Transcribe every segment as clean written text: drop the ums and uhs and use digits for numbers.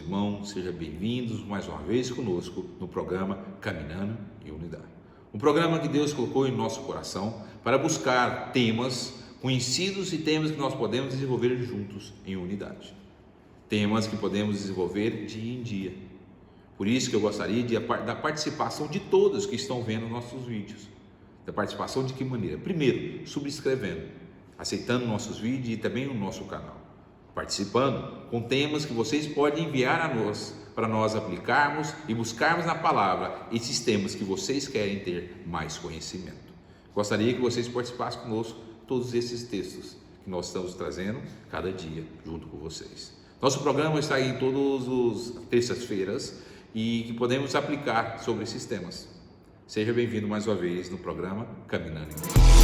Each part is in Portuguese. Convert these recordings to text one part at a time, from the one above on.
irmãos, sejam bem-vindos mais uma vez conosco no programa Caminhando em Unidade. Um programa que Deus colocou em nosso coração para buscar temas conhecidos e temas que nós podemos desenvolver juntos em unidade. Temas que podemos desenvolver dia em dia. Por isso que eu gostaria da participação de todos que estão vendo nossos vídeos. Da participação de que maneira? Primeiro, subscrevendo, aceitando nossos vídeos e também o nosso canal. Participando com temas que vocês podem enviar a nós, para nós aplicarmos e buscarmos na palavra esses temas que vocês querem ter mais conhecimento. Gostaria que vocês participassem conosco todos esses textos que nós estamos trazendo cada dia junto com vocês. Nosso programa está em todas as terças-feiras e que podemos aplicar sobre esses temas. Seja bem-vindo mais uma vez no programa Caminhando em Unidade.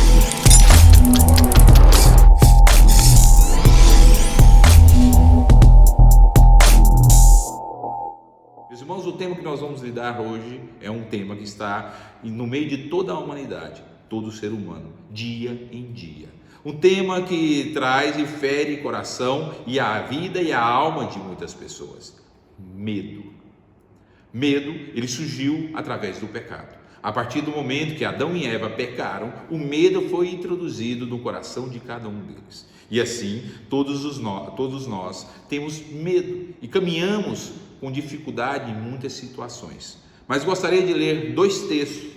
Meus irmãos, o tema que nós vamos lidar hoje é um tema que está no meio de toda a humanidade, todo ser humano, dia em dia. Um tema que traz e fere o coração e a vida e a alma de muitas pessoas. Medo. Medo, ele surgiu através do pecado. A partir do momento que Adão e Eva pecaram, o medo foi introduzido no coração de cada um deles. E assim, todos nós temos medo e caminhamos com dificuldade em muitas situações. Mas gostaria de ler dois textos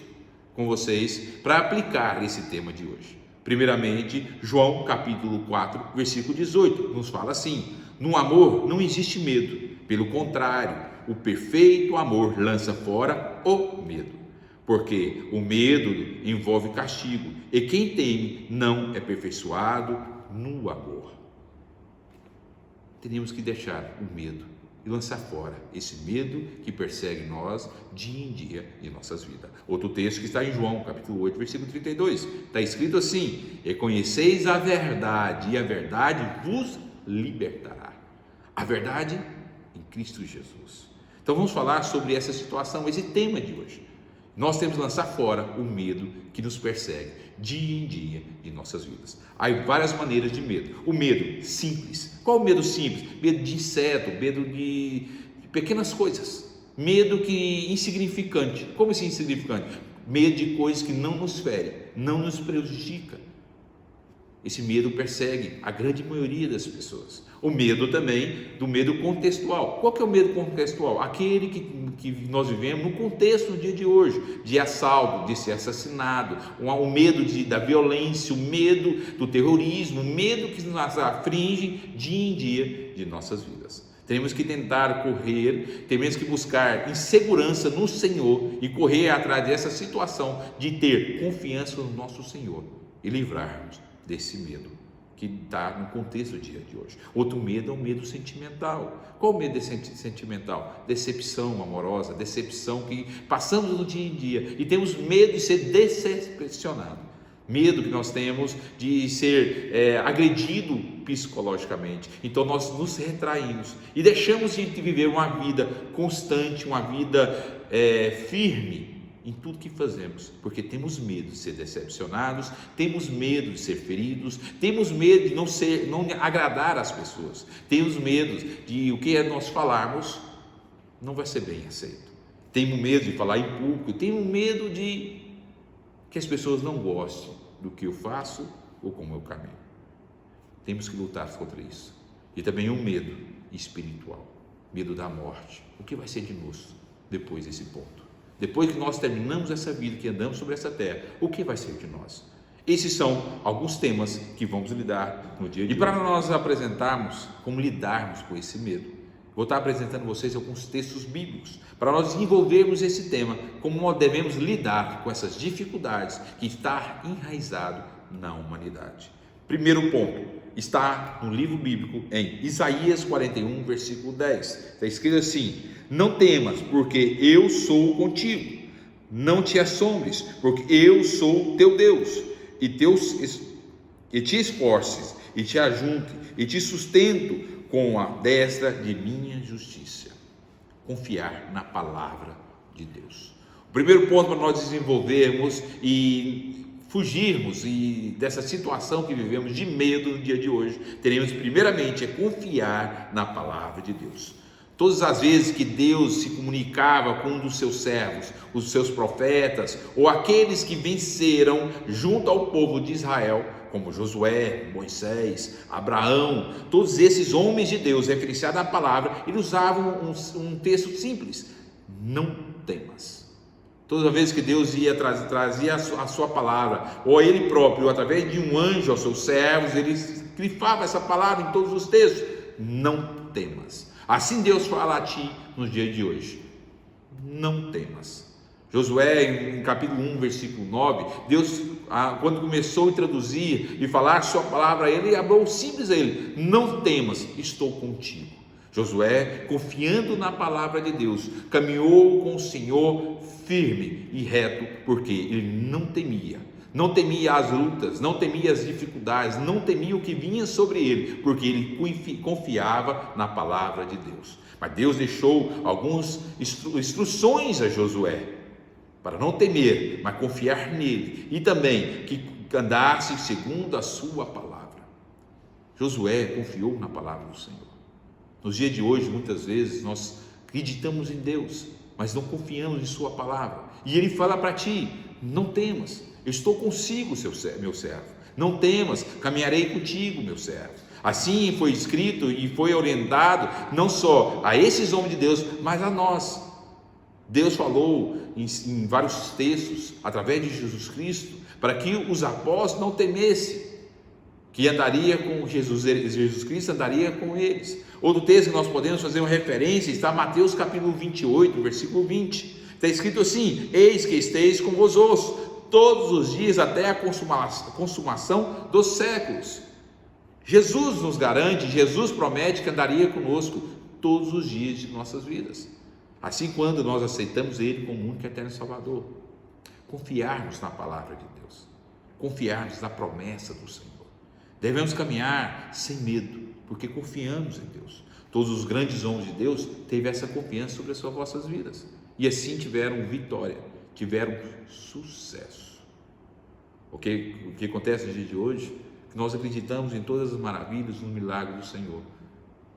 com vocês para aplicar esse tema de hoje. Primeiramente, João capítulo 4, versículo 18, nos fala assim: no amor não existe medo, pelo contrário, o perfeito amor lança fora o medo. Porque o medo envolve castigo, e quem teme não é aperfeiçoado no amor. Teríamos que deixar o medo e lançar fora esse medo que persegue nós dia em dia em nossas vidas. Outro texto que está em João, capítulo 8, versículo 32, está escrito assim: reconheceis a verdade, e a verdade vos libertará. A verdade em Cristo Jesus. Então vamos falar sobre essa situação, esse tema de hoje. Nós temos que lançar fora o medo que nos persegue dia em dia em nossas vidas. Há várias maneiras de medo. O medo simples. Qual o medo simples? Medo de inseto, medo de pequenas coisas. Medo insignificante. Como assim insignificante? Medo de coisas que não nos ferem, não nos prejudica. Esse medo persegue a grande maioria das pessoas. O medo também, do medo contextual. Qual que é o medo contextual? Aquele que nós vivemos no contexto no dia de hoje, de assalto, de ser assassinado, o medo da violência, o medo do terrorismo, o medo que nos aflige dia em dia de nossas vidas. Temos que tentar correr, temos que buscar em segurança no Senhor e correr atrás dessa situação de ter confiança no nosso Senhor e livrarmos desse medo que está no contexto do dia de hoje. Outro medo é o medo sentimental. Qual o medo sentimental? Decepção amorosa, decepção que passamos do dia em dia e temos medo de ser decepcionado. Medo que nós temos de ser agredido psicologicamente. Então nós nos retraímos e deixamos de viver uma vida constante, uma vida firme em tudo que fazemos, porque temos medo de ser decepcionados, temos medo de ser feridos, temos medo de não agradar as pessoas, temos medo de o que nós falarmos não vai ser bem aceito, temos medo de falar em público, temos medo de que as pessoas não gostem do que eu faço ou como eu caminho. Temos que lutar contra isso. E também um medo espiritual, medo da morte. O que vai ser de nós depois desse ponto? Depois que nós terminamos essa vida, que andamos sobre essa terra, o que vai ser de nós? Esses são alguns temas que vamos lidar no dia de hoje. E para nós apresentarmos como lidarmos com esse medo, vou estar apresentando a vocês alguns textos bíblicos, para nós desenvolvermos esse tema, como nós devemos lidar com essas dificuldades que está enraizado na humanidade. Primeiro ponto, está no livro bíblico em Isaías 41, versículo 10, está escrito assim: não temas, porque eu sou contigo, não te assombres, porque eu sou teu Deus, e te esforces, e te ajunte, e te sustento com a destra de minha justiça. Confiar na palavra de Deus. O primeiro ponto para nós desenvolvermos e fugirmos dessa situação que vivemos de medo no dia de hoje, teremos primeiramente confiar na palavra de Deus. Todas as vezes que Deus se comunicava com um dos seus servos, os seus profetas, ou aqueles que venceram junto ao povo de Israel, como Josué, Moisés, Abraão, todos esses homens de Deus, referenciados na palavra, eles usavam um texto simples: não temas. Toda vez que Deus trazia a sua palavra, ou a Ele próprio, através de um anjo aos seus servos, Ele grifava essa palavra em todos os textos: não temas. Assim Deus fala a ti nos dias de hoje: não temas. Josué, em capítulo 1, versículo 9, Deus, quando começou a introduzir e falar sua palavra a ele, abriu simples a ele: não temas, estou contigo. Josué, confiando na palavra de Deus, caminhou com o Senhor firme e reto, porque ele não temia as lutas, não temia as dificuldades, não temia o que vinha sobre ele, porque ele confiava na palavra de Deus. Mas Deus deixou algumas instruções a Josué, para não temer, mas confiar nele, e também que andasse segundo a sua palavra. Josué confiou na palavra do Senhor. Nos dias de hoje, muitas vezes, nós acreditamos em Deus, mas não confiamos em sua palavra, e Ele fala para ti: não temas, eu estou consigo, meu servo, não temas, caminharei contigo, meu servo. Assim foi escrito e foi orientado não só a esses homens de Deus, mas a nós. Deus falou em vários textos, através de Jesus Cristo, para que os apóstolos não temessem, que andaria com Jesus Cristo andaria com eles. Outro texto que nós podemos fazer uma referência está em Mateus capítulo 28, versículo 20, está escrito assim: eis que esteis convosco todos os dias até a consumação dos séculos. Jesus nos garante, Jesus promete que andaria conosco todos os dias de nossas vidas. Assim, quando nós aceitamos Ele como único e eterno Salvador, confiarmos na palavra de Deus, confiarmos na promessa do Senhor, devemos caminhar sem medo, porque confiamos em Deus. Todos os grandes homens de Deus teve essa confiança sobre as vossas vidas, e assim tiveram vitória, tiveram sucesso. O que acontece no dia de hoje? Que nós acreditamos em todas as maravilhas, no milagre do Senhor,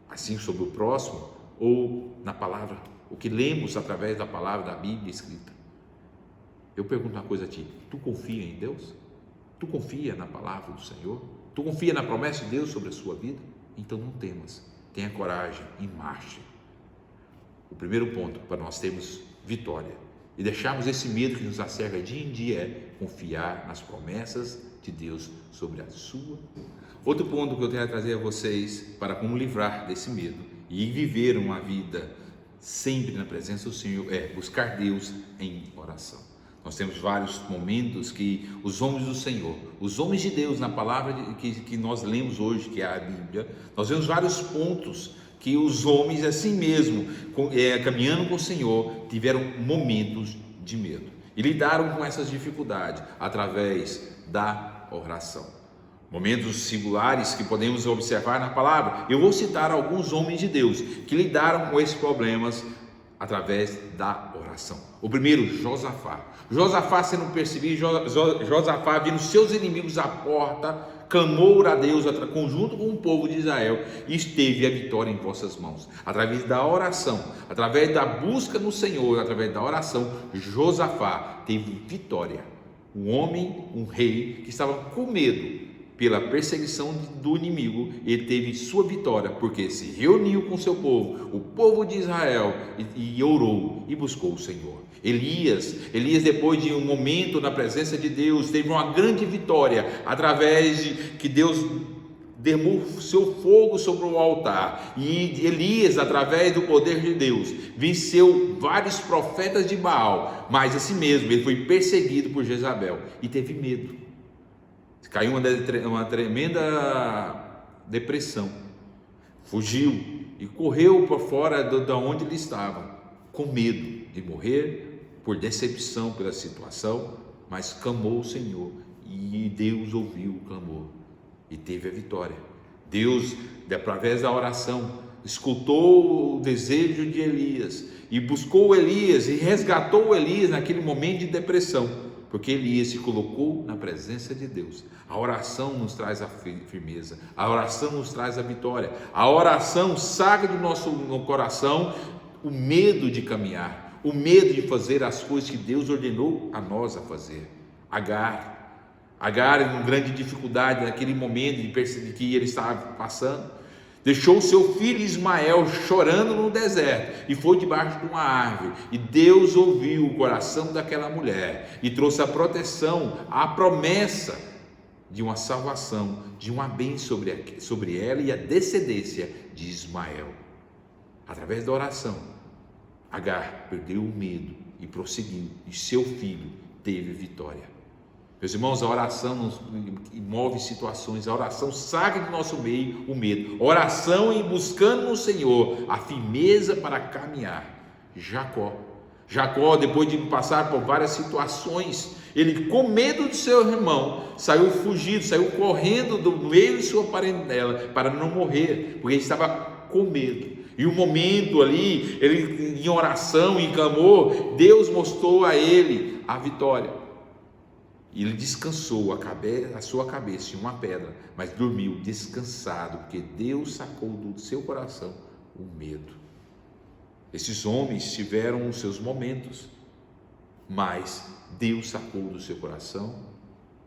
assim sobre o próximo, ou na palavra, o que lemos através da palavra da Bíblia escrita. Eu pergunto uma coisa a ti: tu confia em Deus? Tu confia na palavra do Senhor? Tu confia na promessa de Deus sobre a sua vida? Então não temas, tenha coragem e marche. O primeiro ponto para nós termos vitória e deixarmos esse medo que nos acerca dia em dia é confiar nas promessas de Deus sobre a sua. Outro ponto que eu quero trazer a vocês para como livrar desse medo e viver uma vida sempre na presença do Senhor é buscar Deus em oração. Nós temos vários momentos que os homens do Senhor, os homens de Deus, na palavra que nós lemos hoje, que é a Bíblia, nós vemos vários pontos que os homens assim mesmo, caminhando com o Senhor, tiveram momentos de medo e lidaram com essas dificuldades através da oração. Momentos singulares que podemos observar na palavra. Eu vou citar alguns homens de Deus que lidaram com esses problemas através da oração. O primeiro, Josafá. Josafá sendo percebido, Josafá vendo seus inimigos à porta, clamou a Deus conjunto com o povo de Israel e teve a vitória em vossas mãos. Através da oração, através da busca no Senhor, através da oração, Josafá teve vitória. Um homem, um rei que estava com medo pela perseguição do inimigo, ele teve sua vitória, porque se reuniu com seu povo, o povo de Israel, e orou e buscou o Senhor. Elias, depois de um momento na presença de Deus, teve uma grande vitória, através de que Deus derramou seu fogo sobre o altar, e Elias, através do poder de Deus, venceu vários profetas de Baal, mas assim mesmo, ele foi perseguido por Jezabel, e teve medo. Caiu uma tremenda depressão, fugiu e correu para fora de onde ele estava, com medo de morrer, por decepção pela situação, mas clamou o Senhor e Deus ouviu o clamor e teve a vitória. Deus, através da oração, escutou o desejo de Elias e buscou Elias e resgatou Elias naquele momento de depressão. porque Elias se colocou na presença de Deus. A oração nos traz a firmeza, a oração nos traz a vitória, a oração saca do nosso coração o medo de caminhar, o medo de fazer as coisas que Deus ordenou a nós a fazer. Agar, em grande dificuldade naquele momento de perceber que ele estava passando, deixou seu filho Ismael chorando no deserto e foi debaixo de uma árvore, e Deus ouviu o coração daquela mulher e trouxe a proteção, a promessa de uma salvação, de uma bênção sobre ela e a descendência de Ismael. Através da oração, Agar perdeu o medo e prosseguiu, e seu filho teve vitória. Meus irmãos, a oração nos move situações, a oração saca do nosso meio o medo, a oração em buscando no Senhor a firmeza para caminhar. Jacó, depois de passar por várias situações, ele, com medo do seu irmão, saiu fugido, saiu correndo do meio de sua parentela para não morrer, porque ele estava com medo. E um momento ali, ele em oração, em clamor, Deus mostrou a ele a vitória. E ele descansou a sua cabeça em uma pedra, mas dormiu descansado, porque Deus sacou do seu coração o medo. Esses homens tiveram os seus momentos, mas Deus sacou do seu coração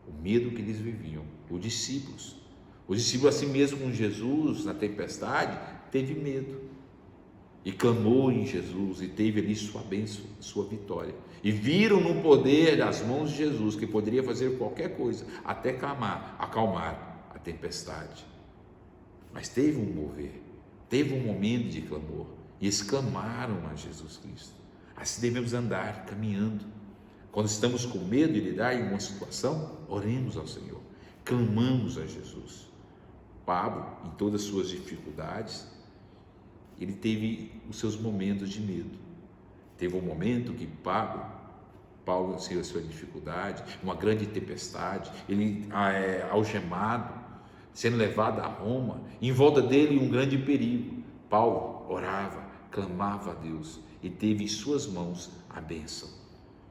o medo que eles viviam. Os discípulos, assim mesmo com Jesus na tempestade, teve medo e clamou em Jesus e teve ali sua bênção, sua vitória, e viram no poder das mãos de Jesus que poderia fazer qualquer coisa, até acalmar a tempestade. Mas teve um mover, teve um momento de clamor, e eles clamaram a Jesus Cristo. Assim devemos andar, caminhando. Quando estamos com medo de lidar em uma situação, oremos ao Senhor, clamamos a Jesus. Pablo, em todas as suas dificuldades, ele teve os seus momentos de medo. Teve um momento que Paulo saiu a sua dificuldade, uma grande tempestade, ele algemado, sendo levado a Roma, em volta dele um grande perigo. Paulo orava, clamava a Deus e teve em suas mãos a bênção.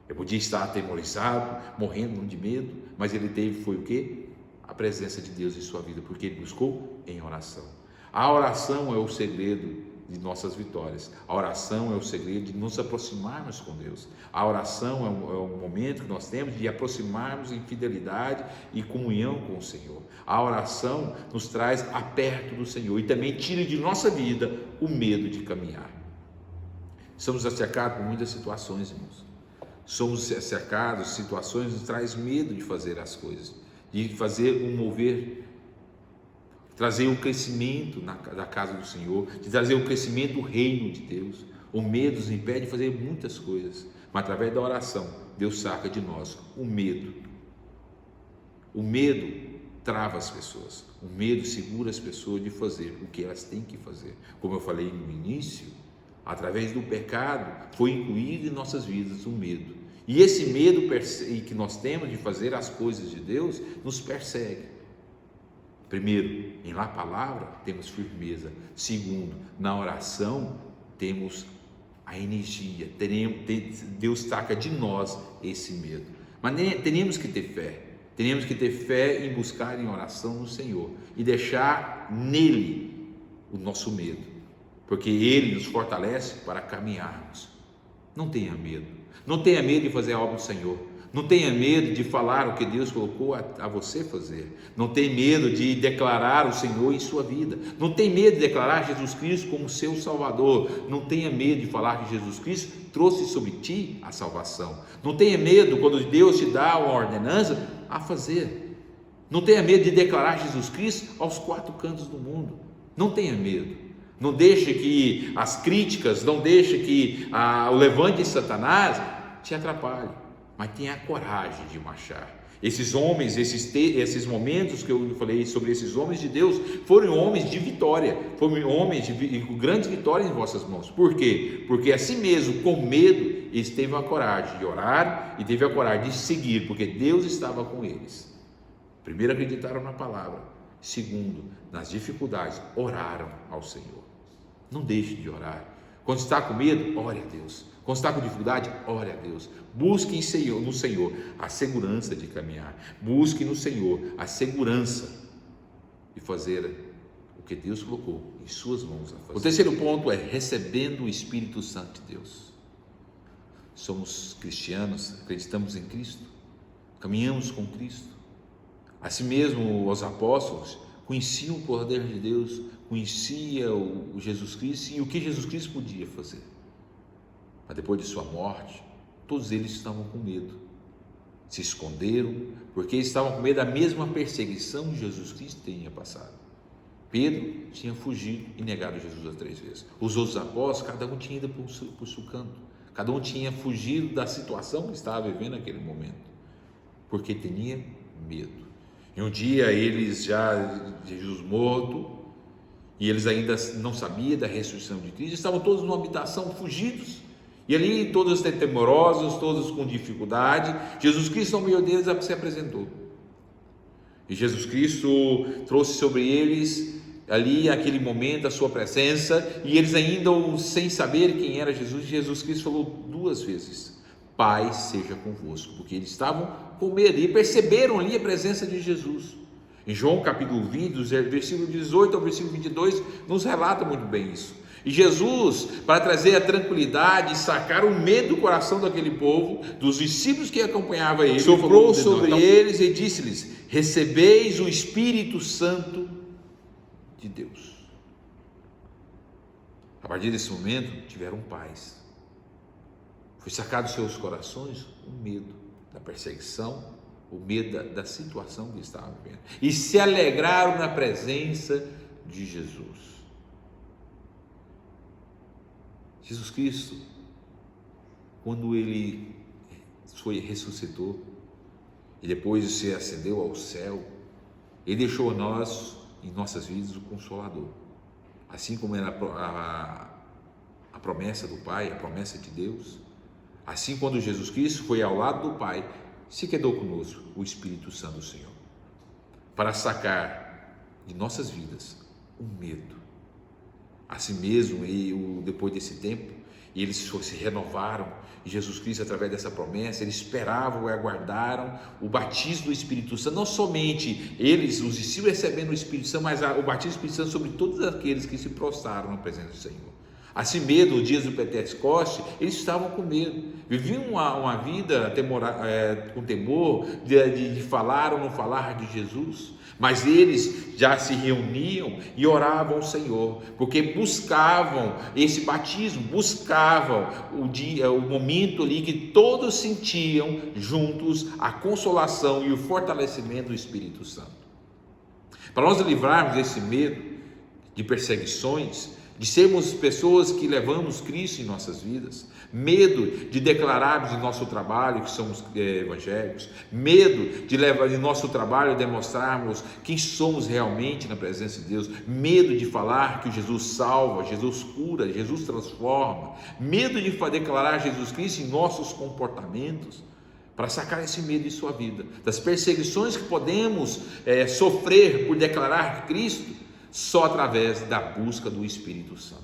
Eu podia estar atemorizado, morrendo de medo, mas ele teve, foi o quê? A presença de Deus em sua vida, porque ele buscou em oração. A oração é o segredo de nossas vitórias. A oração é o segredo de nos aproximarmos com Deus. A oração é um momento que nós temos de aproximarmos em fidelidade e comunhão com o Senhor. A oração nos traz a perto do Senhor e também tira de nossa vida o medo de caminhar. Somos cercados por muitas situações, irmãos. Somos cercados de situações que nos traz medo de fazer as coisas, de fazer um mover, trazer um crescimento da casa do Senhor, de trazer um crescimento do reino de Deus. O medo nos impede de fazer muitas coisas, mas através da oração, Deus saca de nós o medo. O medo trava as pessoas, o medo segura as pessoas de fazer o que elas têm que fazer. Como eu falei no início, através do pecado, foi incluído em nossas vidas o medo. E esse medo que nós temos de fazer as coisas de Deus, nos persegue. Primeiro, na palavra temos firmeza. Segundo, na oração temos a energia. Deus taca de nós esse medo. Mas teremos que ter fé. Teremos que ter fé em buscar em oração no Senhor e deixar nele o nosso medo, porque Ele nos fortalece para caminharmos. Não tenha medo. Não tenha medo de fazer a obra do Senhor. Não tenha medo de falar o que Deus colocou a você fazer. Não tenha medo de declarar o Senhor em sua vida. Não tenha medo de declarar Jesus Cristo como seu Salvador. Não tenha medo de falar que Jesus Cristo trouxe sobre ti a salvação. Não tenha medo quando Deus te dá uma ordenança a fazer. Não tenha medo de declarar Jesus Cristo aos quatro cantos do mundo. Não tenha medo. Não deixe que as críticas, não deixe que o levante de Satanás te atrapalhe, mas tenha a coragem de marchar. Esses homens, esses momentos que eu falei sobre esses homens de Deus, foram homens de vitória, foram homens de grandes vitórias em vossas mãos. Por quê? Porque assim mesmo, com medo, eles teve a coragem de orar e teve a coragem de seguir, porque Deus estava com eles. Primeiro, acreditaram na palavra. Segundo, nas dificuldades, oraram ao Senhor. Não deixe de orar. Quando está com medo, ore a Deus. Quando está com dificuldade, ore a Deus. Busque no Senhor a segurança de caminhar. Busque no Senhor a segurança de fazer o que Deus colocou em suas mãos a fazer. O terceiro ponto é recebendo o Espírito Santo de Deus. Somos cristianos, acreditamos em Cristo, caminhamos com Cristo. Assim mesmo, os apóstolos conheciam o poder de Deus, conheciam o Jesus Cristo e o que Jesus Cristo podia fazer. Mas depois de sua morte, todos eles estavam com medo, se esconderam, porque estavam com medo da mesma perseguição que Jesus Cristo tinha passado. Pedro tinha fugido e negado Jesus 3 vezes. Os outros apóstolos, cada um tinha ido por seu canto, cada um tinha fugido da situação que estava vivendo naquele momento, porque tinha medo. E um dia eles Jesus morto, e eles ainda não sabiam da ressurreição de Cristo, estavam todos numa habitação fugidos, e ali todos temerosos, todos com dificuldade. Jesus Cristo, no meio deles, se apresentou, e Jesus Cristo trouxe sobre eles ali, naquele momento, a sua presença, e eles ainda sem saber quem era Jesus Cristo falou 2 vezes: Pai seja convosco, porque eles estavam com medo e perceberam ali a presença de Jesus. Em João capítulo 20, versículo 18 ao versículo 22, nos relata muito bem isso. E Jesus, para trazer a tranquilidade e sacar o medo do coração daquele povo, dos discípulos que acompanhavam ele, soprou sobre eles e disse-lhes: recebeis o Espírito Santo de Deus. A partir desse momento, tiveram paz. Foi sacado dos seus corações o medo da perseguição, o medo da situação que estavam vivendo, e se alegraram na presença de Jesus. Jesus Cristo, quando ele ressuscitou e depois se ascendeu ao céu, ele deixou a nós, em nossas vidas, o Consolador, assim como era a promessa do Pai, a promessa de Deus. Assim, quando Jesus Cristo foi ao lado do Pai, se quedou conosco o Espírito Santo do Senhor, para sacar de nossas vidas o medo. Assim mesmo, depois desse tempo, eles se renovaram, e Jesus Cristo, através dessa promessa, eles esperavam e aguardaram o batismo do Espírito Santo, não somente eles, os discípulos, recebendo o Espírito Santo, mas o batismo do Espírito Santo sobre todos aqueles que se prostraram na presença do Senhor. Assim mesmo, nos dias do Pentecoste, eles estavam com medo, viviam uma vida com temor de falar ou não falar de Jesus, mas eles já se reuniam e oravam ao Senhor, porque buscavam esse batismo, buscavam o momento ali que todos sentiam juntos a consolação e o fortalecimento do Espírito Santo. Para nós livrarmos desse medo de perseguições, de sermos pessoas que levamos Cristo em nossas vidas, medo de declararmos em nosso trabalho que somos evangélicos, medo de levar em nosso trabalho demonstrarmos quem somos realmente na presença de Deus, medo de falar que Jesus salva, Jesus cura, Jesus transforma, medo de declarar Jesus Cristo em nossos comportamentos, para sacar esse medo em sua vida, das perseguições que podemos sofrer por declarar Cristo, só através da busca do Espírito Santo,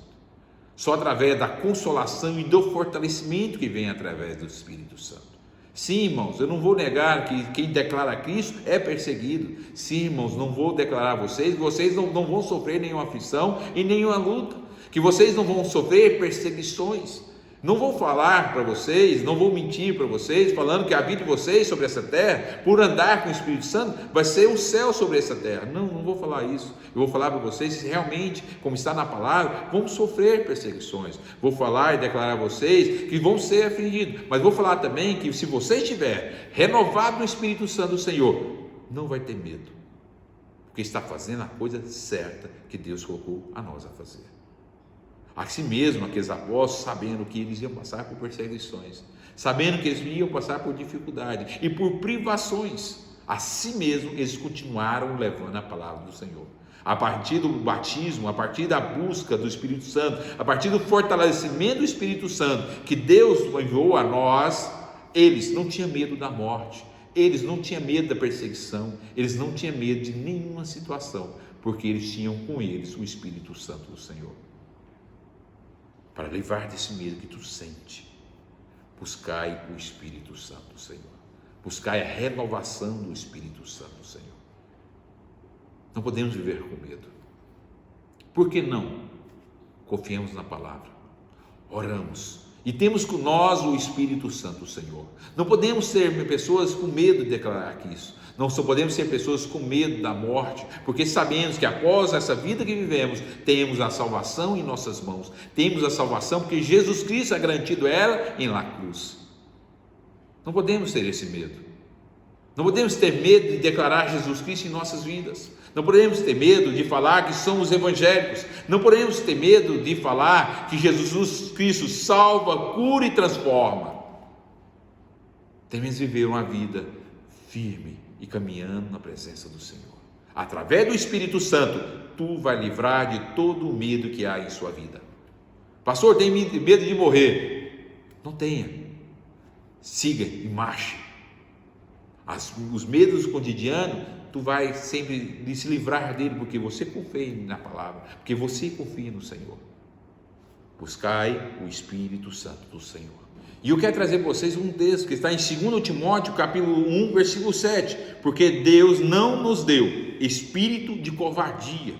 só através da consolação e do fortalecimento que vem através do Espírito Santo. Sim, irmãos, eu não vou negar que quem declara Cristo é perseguido. Sim, irmãos, não vou declarar a vocês não vão sofrer nenhuma aflição e nenhuma luta, que vocês não vão sofrer perseguições. Não vou falar para vocês, não vou mentir para vocês, falando que a vida de vocês sobre essa terra, por andar com o Espírito Santo, vai ser um céu sobre essa terra. Não vou falar isso. Eu vou falar para vocês que realmente, como está na palavra, vamos sofrer perseguições. Vou falar e declarar a vocês que vão ser afligidos. Mas vou falar também que se você estiver renovado no Espírito Santo do Senhor, não vai ter medo, porque está fazendo a coisa certa que Deus colocou a nós a fazer. Assim mesmo, aqueles apóstolos, sabendo que eles iam passar por perseguições, sabendo que eles iam passar por dificuldade e por privações, assim mesmo eles continuaram levando a palavra do Senhor. A partir do batismo, a partir da busca do Espírito Santo, a partir do fortalecimento do Espírito Santo que Deus enviou a nós, eles não tinham medo da morte, eles não tinham medo da perseguição, eles não tinham medo de nenhuma situação, porque eles tinham com eles o Espírito Santo do Senhor. A para livrar desse medo que tu sente. Buscai o Espírito Santo, Senhor. Buscai a renovação do Espírito Santo, Senhor. Não podemos viver com medo. Por que não? Confiamos na palavra, oramos e temos com nós o Espírito Santo, Senhor. Não podemos ser pessoas com medo de declarar isso. Não só podemos ser pessoas com medo da morte, porque sabemos que após essa vida que vivemos, temos a salvação em nossas mãos. Temos a salvação porque Jesus Cristo ha garantido ela em la cruz. Não podemos ter esse medo. Não podemos ter medo de declarar Jesus Cristo em nossas vidas. Não podemos ter medo de falar que somos evangélicos. Não podemos ter medo de falar que Jesus Cristo salva, cura e transforma. Temos de viver uma vida firme e caminhando na presença do Senhor. Através do Espírito Santo, tu vai livrar de todo o medo que há em sua vida. Pastor, tem medo de morrer? Não tenha. Siga e marche. Os medos cotidianos, tu vai sempre se livrar dele, porque você confia na palavra, porque você confia no Senhor. Buscai o Espírito Santo do Senhor. E eu quero trazer para vocês um texto que está em 2 Timóteo, capítulo 1, versículo 7, porque Deus não nos deu espírito de covardia,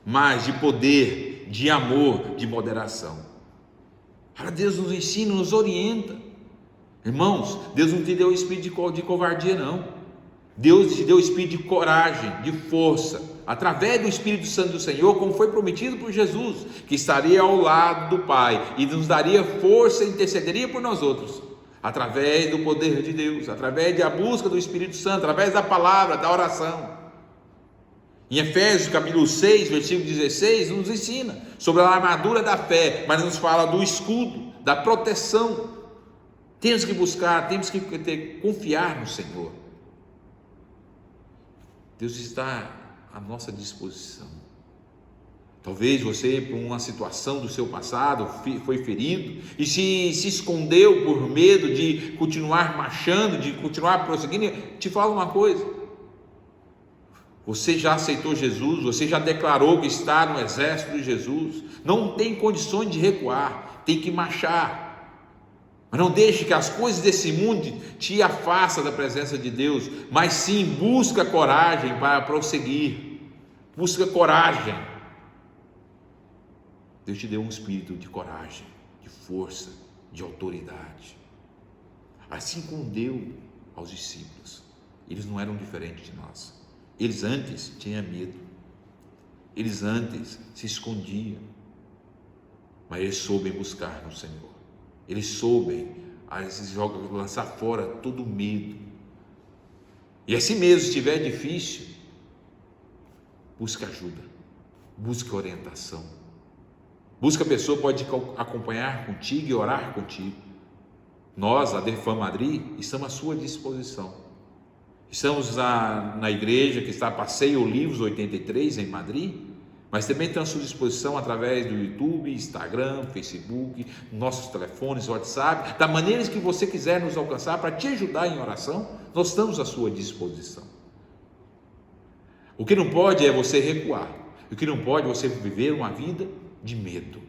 mas de poder, de amor, de moderação. Deus nos ensina, nos orienta. Irmãos, Deus não te deu espírito de covardia, não. Deus te deu espírito de coragem, de força, através do Espírito Santo do Senhor, como foi prometido por Jesus, que estaria ao lado do Pai e nos daria força e intercederia por nós outros, através do poder de Deus, através da busca do Espírito Santo, através da palavra, da oração. Em Efésios capítulo 6, versículo 16, nos ensina sobre a armadura da fé, mas nos fala do escudo, da proteção. Temos que buscar, temos que confiar no Senhor. Deus está à nossa disposição. Talvez você, por uma situação do seu passado, foi ferido e se escondeu por medo de continuar marchando, de continuar prosseguindo. Te falo uma coisa: você já aceitou Jesus, você já declarou que está no exército de Jesus, não tem condições de recuar, tem que marchar. Mas não deixe que as coisas desse mundo te afastem da presença de Deus, mas sim busca coragem para prosseguir. Busca coragem. Deus te deu um espírito de coragem, de força, de autoridade. Assim como deu aos discípulos. Eles não eram diferentes de nós. Eles antes tinham medo. Eles antes se escondiam. Mas eles soubem buscar no Senhor. Eles soubem lançar fora todo o medo. E assim mesmo, se estiver difícil, busque ajuda, busque orientação. Busque a pessoa que pode acompanhar contigo e orar contigo. Nós, a Defam Madrid, estamos à sua disposição. Estamos na igreja que está a Passeio Olivos 83 em Madrid, mas também estamos à sua disposição através do YouTube, Instagram, Facebook, nossos telefones, WhatsApp, da maneira que você quiser nos alcançar para te ajudar em oração, nós estamos à sua disposição. O que não pode é você recuar, o que não pode é você viver uma vida de medo.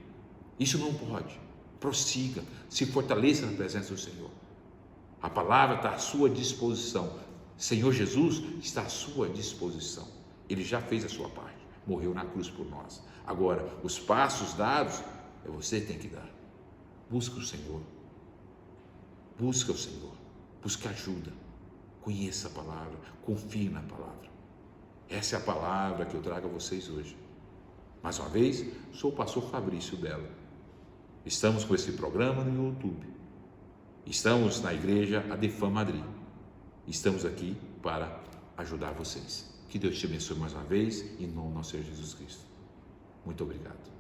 Isso não pode. Prossiga, se fortaleça na presença do Senhor. A palavra está à sua disposição. Senhor Jesus está à sua disposição. Ele já fez a sua parte. Morreu na cruz por nós. Agora, os passos dados, é você que tem que dar. Busca o Senhor. Busca o Senhor. Busca ajuda. Conheça a palavra. Confie na palavra. Essa é a palavra que eu trago a vocês hoje. Mais uma vez, sou o pastor Fabrício Belo. Estamos com esse programa no YouTube. Estamos na igreja Defam Madrid. Estamos aqui para ajudar vocês. Que Deus te abençoe mais uma vez, em nome do nosso Senhor Jesus Cristo. Muito obrigado.